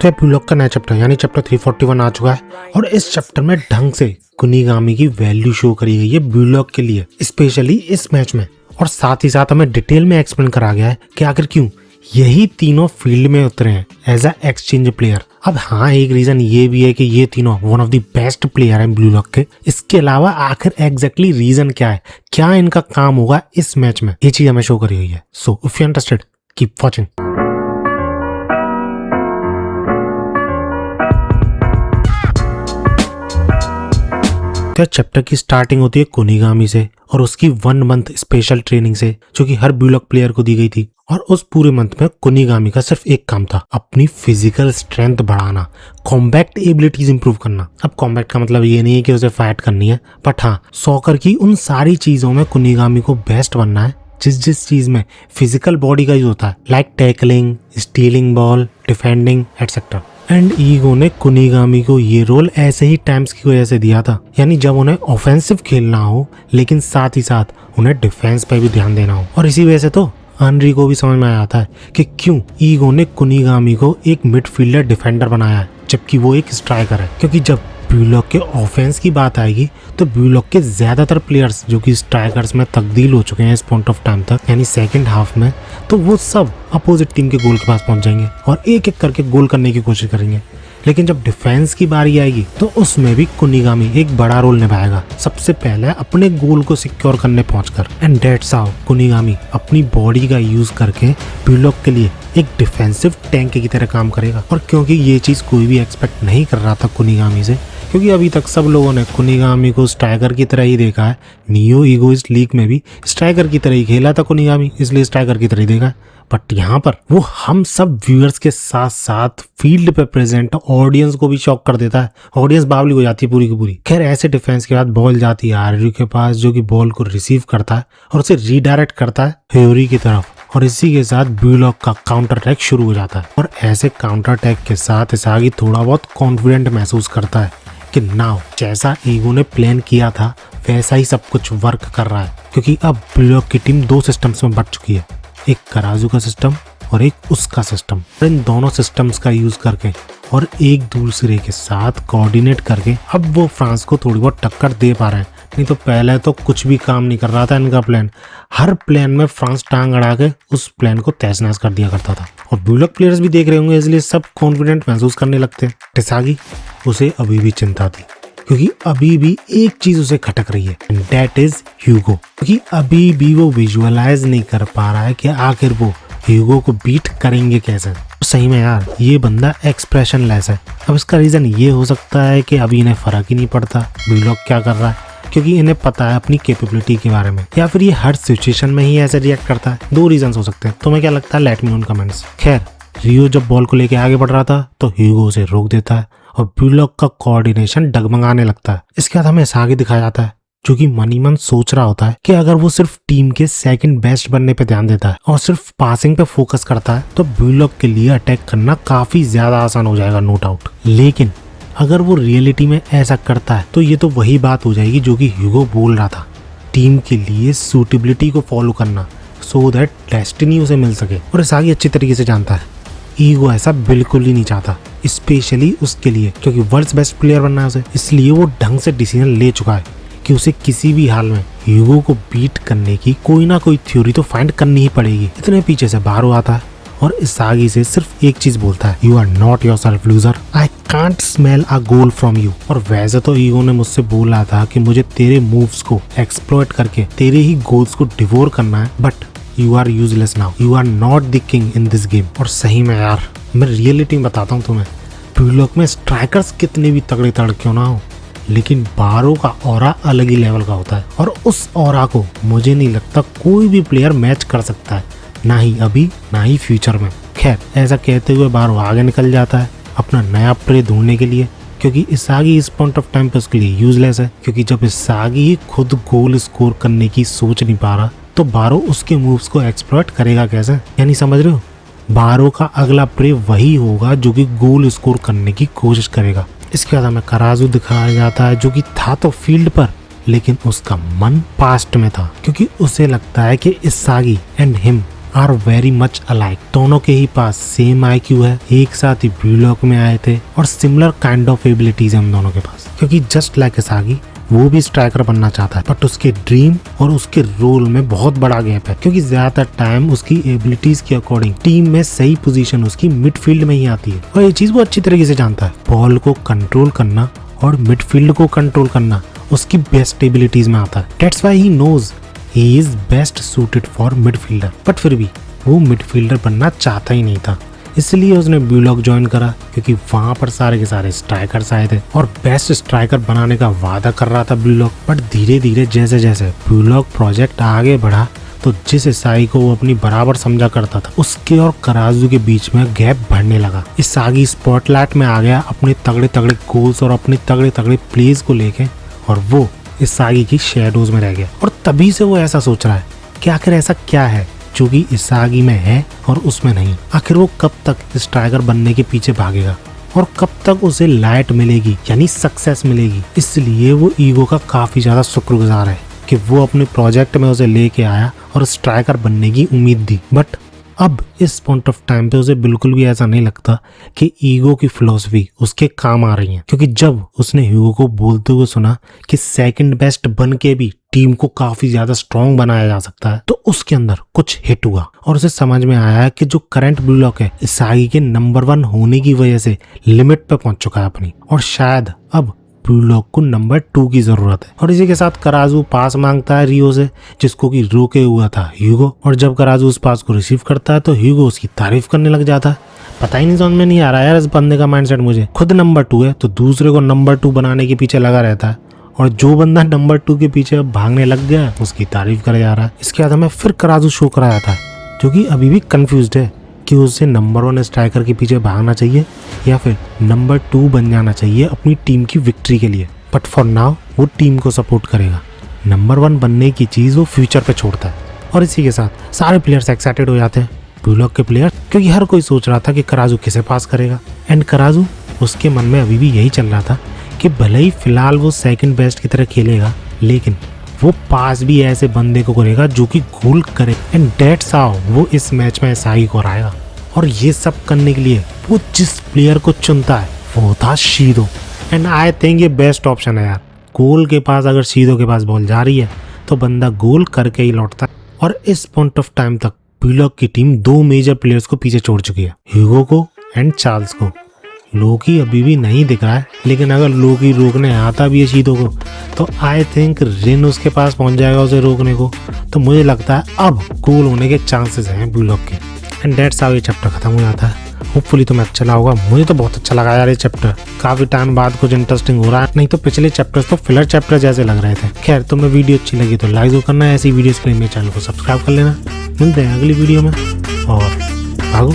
तो ब्लूलॉक का नया चैप्टर यानी चैप्टर 341 आ चुका है और इस चैप्टर में ढंग से कुनिगामी की वैल्यू शो करी गई है ब्लूलॉक के लिए, स्पेशली इस मैच में। और साथ ही साथ हमें डिटेल में एक्सप्लेन करा गया है कि आखिर क्यों यही तीनों फील्ड में उतरे हैं एज अ एक्सचेंज प्लेयर। अब हाँ, एक रीजन ये भी है कि ये तीनों one of the best player हैं ब्लूलॉक के। इसके अलावा आखिर एग्जैक्टली रीजन क्या है, क्या इनका काम होगा इस मैच में, ये चीज हमें शो करी गई है। So if you interested keep watching. Chapter की स्टार्टिंग होती है कुनिगामी से और उसकी 1 मंथ स्पेशल ट्रेनिंग से, जो कि हर ब्लूलॉक प्लेयर को दी गई थी। और उस पूरे मंथ में कुनिगामी का सिर्फ एक काम था, अपनी फिजिकल स्ट्रेंथ बढ़ाना, कॉम्बैट एबिलिटीज इंप्रूव करना। अब कॉम्बैट का मतलब ये नहीं है कि उसे फाइट करनी है, बट हाँ, सॉकर की उन सारी चीजों में कुनिगामी को बेस्ट बनना है जिस चीज में फिजिकल बॉडी का यूज होता है, like tackling, stealing ball, defending etcetera. And ego ने कुनिगामी को ये रोल ऐसे ही टाइम्स की वजह से दिया था, यानी जब उन्हें ऑफेंसिव खेलना हो लेकिन साथ ही साथ उन्हें डिफेंस पे भी ध्यान देना हो। और इसी वजह से तो अनरी को भी समझ में आया था कि क्यों ईगो ने कुनिगामी को एक मिडफील्डर डिफेंडर बनाया है जबकि वो एक स्ट्राइकर है। क्योंकि जब ब्लूलॉक के ऑफेंस की बात आएगी तो ब्लूलॉक के ज्यादातर प्लेयर्स जो कि स्ट्राइकर्स में तब्दील हो चुके हैं इस पॉइंट ऑफ टाइम तक, यानी सेकंड हाफ में, तो वो सब अपोजिट टीम के गोल के पास पहुंच जाएंगे और एक एक करके गोल करने की कोशिश करेंगे। लेकिन जब डिफेंस की बारी आएगी तो उसमें भी कुनिगामी एक बड़ा रोल निभाएगा, सबसे पहले अपने गोल को सिक्योर करने पहुंचकर। एंड दैट्स हाउ कुनिगामी अपनी बॉडी का यूज करके ब्लूलॉक के लिए एक डिफेंसिव टैंक की तरह काम करेगा। और क्योंकि ये चीज कोई भी एक्सपेक्ट नहीं कर रहा था कुनिगामी से, क्योंकि अभी तक सब लोगों ने कुनिगामी को स्ट्राइकर की तरह ही देखा है, नियो ईगोइस्ट लीग में भी स्ट्राइकर की तरह ही खेला था कुनिगामी, इसलिए स्ट्राइकर की तरह ही देखा। बट यहाँ पर वो हम सब व्यूअर्स के साथ साथ फील्ड पे प्रेजेंट ऑडियंस को भी शॉक कर देता है। ऑडियंस बावली हो जाती है पूरी की पूरी। खैर, ऐसे डिफेंस के बाद बॉल जाती है आरयू के पास, जो कि बॉल को रिसीव करता है और उसे रीडायरेक्ट करता है ह्योरी की तरफ। और इसी के साथ ब्लूलॉक का काउंटर अटैक शुरू हो जाता है। और ऐसे काउंटर अटैक के साथ इसागी थोड़ा बहुत कॉन्फिडेंट महसूस करता है कि नाउ जैसा ईगो ने प्लान किया था वैसा ही सब कुछ वर्क कर रहा है। क्योंकि अब ब्लूलॉक की टीम 2 सिस्टम्स में बट चुकी है, एक कराजू का सिस्टम और एक उसका सिस्टम। इन दोनों सिस्टम्स का यूज करके और एक दूसरे के साथ कोऑर्डिनेट करके अब वो फ्रांस को थोड़ी बहुत टक्कर दे पा रहे हैं। नहीं तो पहले तो कुछ भी काम नहीं कर रहा था इनका प्लान। हर प्लान में फ्रांस टांग अड़ा के उस प्लान को तहस नहस कर दिया करता था। और ब्लूलॉक प्लेयर्स भी देख रहे होंगे, इसलिए सब कॉन्फिडेंट महसूस करने लगते हैं। टिसागी, उसे अभी भी चिंता थी क्योंकि अभी भी एक चीज उसे खटक रही है, एंड दैट इज ह्यूगो। क्योंकि अभी भी वो विजुअलाइज नहीं कर पा रहा है कि आखिर वो ह्यूगो को बीट करेंगे कैसे। सही में यार, ये बंदा एक्सप्रेशन लेस है। अब इसका रीजन ये हो सकता है कि अभी इन्हें फर्क ही नहीं पड़ता ब्लूलॉक क्या कर रहा है, क्योंकि इन्हें पता है अपनी कैपेबिलिटी के बारे में, या फिर ये हर सिचुएशन में ही ऐसे रिएक्ट करता है। 2 रीजन हो सकते हैं। तुम्हें क्या लगता है? लेट मी नो इन कमेंट्स। खैर, रियो जब बॉल को लेके आगे बढ़ रहा था तो ह्यूगो उसे रोक देता है और ब्लूलॉक का कोऑर्डिनेशन डगमगाने लगता है। इसके बाद हमें आगे दिखाया जाता है जो कि मनी मन सोच रहा होता है कि अगर वो सिर्फ टीम के सेकंड बेस्ट बनने पे ध्यान देता है और सिर्फ पासिंग पे फोकस करता है तो ब्लूलॉक के लिए अटैक करना काफी ज्यादा आसान हो जाएगा, नो डाउट। लेकिन अगर वो रियलिटी में ऐसा करता है तो ये तो वही बात हो जाएगी जो कि ह्यूगो बोल रहा था, टीम के लिए सूटेबिलिटी को फॉलो करना सो दैट डेस्टिनी उसे मिल सके। और इस आगे अच्छी तरीके से जानता है ईगो ऐसा बिल्कुल ही नहीं चाहता, स्पेशली उसके लिए, क्योंकि वर्ल्ड्स बेस्ट प्लेयर बनना है उसे। इसलिए वो ढंग से डिसीजन ले चुका है कि उसे किसी भी हाल में ह्यूगो को बीट करने की कोई ना कोई थ्योरी तो फाइंड करनी ही पड़ेगी। इतने पीछे से बाहर आता है और इसागी से सिर्फ एक चीज बोलता है, you are not yourself loser, I can't smell a goal from you. और वैसे तो ईगो ने मुझसे बोला था कि मुझे तेरे मूव्स को एक्सप्लॉइट करके तेरे ही गोल्स को डिवोर करना है, but you are useless now, you are not the king in this game. और सही में यार, मैं रियलिटी में बताता हूँ तुम्हें, ब्लूलॉक में स्ट्राइकर्स कितने भी तगड़े क्यों ना हो, लेकिन बारो का ऑरा अलग ही लेवल का होता है। और उस ऑरा को मुझे नहीं लगता कोई भी प्लेयर मैच कर सकता है, ना ही अभी ना ही फ्यूचर में। खैर, ऐसा कहते हुए बारो आगे निकल जाता है अपना नया प्रे ढूंढने के लिए, क्योंकि इसागी इस पॉइंट ऑफ टाइम पे उसके लिए यूजलेस है। क्योंकि जब इसागी ही खुद गोल स्कोर करने की सोच नहीं पा रहा तो बारो उसके मूव्स को एक्सप्लॉइट करेगा कैसे? यानी समझ रहे हो, बारो का अगला प्रे वही होगा जो कि गोल स्कोर करने की कोशिश करेगा। इसके बाद हमें कराजू दिखाया जाता है जो कि था तो फील्ड पर, लेकिन उसका मन पास्ट में था, क्योंकि उसे लगता है कि Isagi and him are very much alike. दोनों के ही पास सेम IQ है, एक साथ ही ब्लूलॉक में आए थे और सिमिलर काइंड ऑफ एबिलिटीज है उन दोनों के पास। क्योंकि जस्ट लाइक इसागी वो भी स्ट्राइकर बनना चाहता है, बट उसके ड्रीम और उसके रोल में बहुत बड़ा गैप है। क्योंकि ज्यादातर टाइम उसकी एबिलिटीज के अकॉर्डिंग टीम में सही पोजीशन उसकी मिडफील्ड में ही आती है और ये चीज वो अच्छी तरीके से जानता है। बॉल को कंट्रोल करना और मिडफील्ड को कंट्रोल करना उसकी बेस्ट एबिलिटीज में आता है। That's why he knows he is best suited for midfielder. But फिर भी वो मिडफील्डर बनना चाहता ही नहीं था, इसलिए उसने ब्लूलॉक ज्वाइन करा क्योंकि वहां पर सारे के सारे स्ट्राइकर्स आए थे और बेस्ट स्ट्राइकर बनाने का वादा कर रहा था ब्लूलॉक। बट धीरे धीरे जैसे जैसे ब्लूलॉक प्रोजेक्ट आगे बढ़ा तो जिस इसागी को वो अपनी बराबर समझा करता था उसके और कराजू के बीच में गैप बढ़ने लगा। इसागी स्पॉटलाइट में आ गया अपने तगड़े तगड़े गोल्स और अपने तगड़े तगड़े प्लेज को लेके और वो इसागी की शैडोज में रह गया। और तभी से वो ऐसा सोच रहा है कि आखिर ऐसा क्या है जो कि इसागी में है और उसमें नहीं। आखिर वो कब तक स्ट्राइकर बनने के पीछे भागेगा और कब तक उसे लाइट मिलेगी यानी सक्सेस मिलेगी। इसलिए वो ईगो का काफी ज्यादा शुक्रगुजार है कि वो अपने प्रोजेक्ट में उसे लेके आया और स्ट्राइकर बनने की उम्मीद दी। बट अब इस पॉइंट ऑफ टाइम पे उसे बिल्कुल भी ऐसा नहीं लगता कि ईगो की फिलॉसफी उसके काम आ रही है। क्योंकि जब उसने ह्यूगो को बोलते हुए सुना कि सेकंड बेस्ट बन के भी टीम को काफी ज्यादा स्ट्रॉन्ग बनाया जा सकता है तो उसके अंदर कुछ हिट हुआ और उसे समझ में आया कि जो करंट ब्लूलॉक है इसागी के नंबर 1 होने की वजह से लिमिट पे पहुंच चुका है अपनी, और शायद अब ब्लूलॉक को नंबर 2 की जरूरत है। और इसी के साथ कराजू पास मांगता है रियो से जिसको कि रोके हुआ था ह्यूगो, और जब कराजू उस पास को रिसीव करता है तो ह्यूगो उसकी तारीफ करने लग जाता है। पता ही नहीं समझ में नहीं आ रहा यार इस बंदे का माइंडसेट। मुझे खुद नंबर 2 है तो दूसरे को नंबर 2 बनाने के पीछे लगा रहता है, और जो बंदा नंबर 2 के पीछे भागने लग गया उसकी तारीफ करे जा रहा है। इसके बाद हमें फिर कराजू शो कराया था जो कि अभी भी कंफ्यूज्ड है कि उसे नंबर 1 स्ट्राइकर के पीछे भागना चाहिए या फिर नंबर 2 बन जाना चाहिए अपनी टीम की विक्ट्री के लिए। बट फॉर नाउ वो टीम को सपोर्ट करेगा, नंबर 1 बनने की चीज़ वो फ्यूचर पे छोड़ता है। और इसी के साथ सारे प्लेयर्स एक्साइटेड हो जाते हैं, ब्लूलॉक के प्लेयर, क्योंकि हर कोई सोच रहा था कि कराजू किसे पास करेगा। एंड कराजू उसके मन में अभी भी यही चल रहा था कि भले ही फिलहाल वो सेकंड बेस्ट की तरह खेलेगा लेकिन वो पास भी ऐसे बंदे को करेगा जो कि गोल करे। एंड दैट्स हाउ वो इस मैच में इसागी को हराएगा। और ये सब करने के लिए वो जिस प्लेयर को चुनता है वो था शीदो। एंड आई थिंक ये बेस्ट ऑप्शन है यार। गोल के पास अगर शीदो के पास बॉल जा रही है तो बंदा गोल करके ही लौटता है। और इस पॉइंट ऑफ टाइम तक ब्लूलॉक की टीम 2 मेजर प्लेयर्स को पीछे छोड़ चुकी है, ह्यूगो को एंड चार्ल्स को। लोकी अभी भी नहीं दिख रहा है, लेकिन अगर लोकी रोकने आता भी है शीदो को तो आई थिंक रिन उसके पास पहुंच जाएगा उसे रोकने को। तो मुझे लगता है अब गोल होने के चांसेस हैं ब्लूलॉक के। एंड दैट्स हाउ ये चैप्टर खत्म हो जाता है। होपफुली तुम्हें अच्छा लगा होगा, मुझे तो बहुत अच्छा लगा यार ये चैप्टर। काफी टाइम बाद कुछ इंटरेस्टिंग हो रहा है, नहीं तो पिछले चैप्टर्स तो फिलर चैप्टर जैसे लग रहे थे। खैर तुम्हें वीडियो अच्छी लगी तो लाइक करना है, ऐसी वीडियोस के लिए मेरे चैनल को सब्सक्राइब कर लेना। मिलते हैं अगली वीडियो में और भागो।